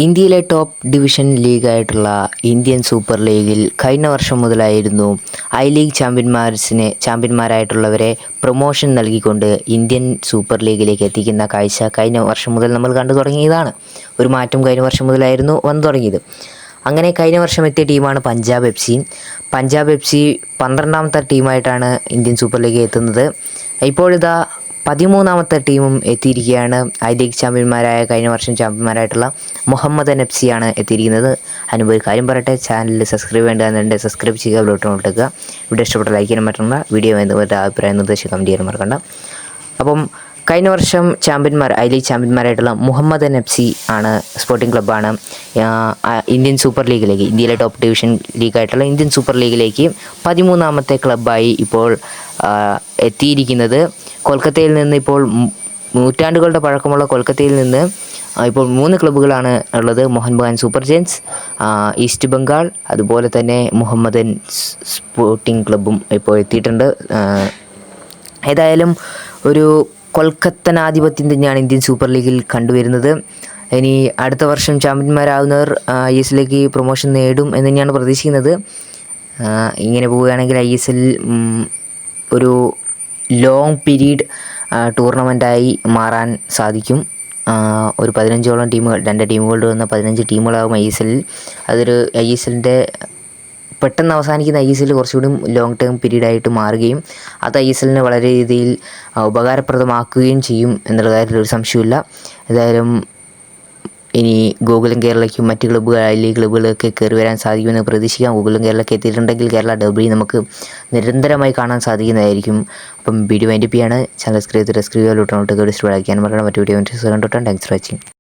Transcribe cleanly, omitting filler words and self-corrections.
ഇന്ത്യയിലെ top division ലീഗായിട്ടുള്ള Indian super ലീഗിൽ കഴിഞ്ഞ വർഷം മുതലായിരുന്നു ഐ ലീഗ് ചാമ്പ്യന്മാരായിട്ടുള്ളവരെ പ്രൊമോഷൻ നൽകിക്കൊണ്ട് ഇന്ത്യൻ സൂപ്പർ ലീഗിലേക്ക് എത്തിക്കുന്ന കാഴ്ച കഴിഞ്ഞ വർഷം മുതൽ നമ്മൾ കണ്ടു തുടങ്ങിയതാണ്. ഒരു മാറ്റം കഴിഞ്ഞ വർഷം മുതലായിരുന്നു വന്നു തുടങ്ങിയത്. അങ്ങനെ കഴിഞ്ഞ വർഷം എത്തിയ ടീമാണ് Punjab F C. Punjab F C 12ാമത്തെ ടീമായിട്ടാണ് ഇന്ത്യൻ സൂപ്പർ ലീഗ് എത്തുന്നത്. ഇപ്പോഴിതാ 13ാമത്തെ ടീമും എത്തിയിരിക്കുകയാണ്. ഐ ലീഗ് കഴിഞ്ഞ വർഷം ചാമ്പ്യന്മാരായിട്ടുള്ള മുഹമ്മദൻ എഫ് സി ആണ് എത്തിയിരിക്കുന്നത്. അതിനുമ്പോൾ ഒരു കാര്യം പറയട്ടെ, ചാനലിൽ സബ്സ്ക്രൈബ് ചെയ്യേണ്ടതുണ്ട്. സബ്സ്ക്രൈബ് ചെയ്യുക, ബെൽ ബട്ടൺ ഇട്ടുക. വീഡിയോ ഇഷ്ടപ്പെട്ട ലൈക്ക് ചെയ്യാൻ പറ്റുന്ന വീഡിയോ ഒരു അഭിപ്രായം നിർദ്ദേശം കമൻറ്റ് ചെയ്യാൻ മറക്കണ്ട. അപ്പം കഴിഞ്ഞ വർഷം ഐ ലീഗ് ചാമ്പ്യന്മാരായിട്ടുള്ള മുഹമ്മദൻ എഫ് സി ആണ്, സ്പോർട്ടിംഗ് ക്ലബ്ബാണ് ഇന്ത്യൻ സൂപ്പർ ലീഗിലേക്ക്, ഇന്ത്യയിലെ ടോപ്പ് ഡിവിഷൻ ലീഗായിട്ടുള്ള ഇന്ത്യൻ സൂപ്പർ ലീഗിലേക്ക് 13ാമത്തെ ക്ലബ്ബായി ഇപ്പോൾ എത്തിയിരിക്കുന്നത്. കൊൽക്കത്തയിൽ നിന്ന് ഇപ്പോൾ നൂറ്റാണ്ടുകളുടെ പഴക്കമുള്ള കൊൽക്കത്തയിൽ നിന്ന് ഇപ്പോൾ 3 ക്ലബ്ബുകളാണ് ഉള്ളത്. Mohun Bagan super giants, east Bengal, അതുപോലെ തന്നെ മുഹമ്മദൻ സ്പോർട്ടിംഗ് ക്ലബ്ബും ഇപ്പോൾ എത്തിയിട്ടുണ്ട്. ഏതായാലും ഒരു കൊൽക്കത്തനാധിപത്യം തന്നെയാണ് ഇന്ത്യൻ സൂപ്പർ ലീഗിൽ കണ്ടുവരുന്നത്. ഇനി അടുത്ത വർഷം ചാമ്പ്യന്മാരാകുന്നവർ ഐ എസ് എല്ലിലേക്ക് പ്രൊമോഷൻ നേടും എന്ന് തന്നെയാണ് പ്രതീക്ഷിക്കുന്നത്. ഇങ്ങനെ പോവുകയാണെങ്കിൽ ഐ എസ് എൽ ഒരു ലോങ് പീരീഡ് ടൂർണമെൻറ്റായി മാറാൻ സാധിക്കും. ഒരു 15ഓളം ടീമുകൾ, 2 ടീമുകളുടെ വന്ന 15 ടീമുകളാകും ഐ എസ് എല്ലിൽ. അതൊരു ഐ എസ് എല്ലിൻ്റെ പെട്ടെന്ന് അവസാനിക്കുന്ന ഐ എസ് എല്ലിൽ കുറച്ചുകൂടി ലോങ് ടേം പീരീഡായിട്ട് മാറുകയും അത് ഐ എസ് എല്ലിനെ വളരെ രീതിയിൽ ഉപകാരപ്രദമാക്കുകയും ചെയ്യും എന്നുള്ള കാര്യത്തിൽ ഒരു സംശയമില്ല. ഏതായാലും ഇനി ഗോകുലം കേരളയ്ക്കും മറ്റ് ഐ ലീഗ് ക്ലബ്ബുകളൊക്കെ കയറി വരാൻ സാധിക്കുമെന്ന് പ്രതീക്ഷിക്കാം. ഗോകുലം കേരളയ്ക്ക് എത്തിയിട്ടുണ്ടെങ്കിൽ കേരള ഡെർബി നമുക്ക് നിരന്തരമായി കാണാൻ സാധിക്കുന്നതായിരിക്കും. അപ്പം വീഡിയോ വൈൻഡപ്പ് ചെയ്യാണ്. ചാനൽ സബ്സ്ക്രൈബ് ചെയ്ത് ഡിസ്ക്രിപ്ഷനിലോട്ട് ഇഷ്ടപ്പെടാൻ മറ്റു വീഡിയോ കണ്ടിട്ട് താങ്ക്സ് ഫോർ വാച്ചിങ്.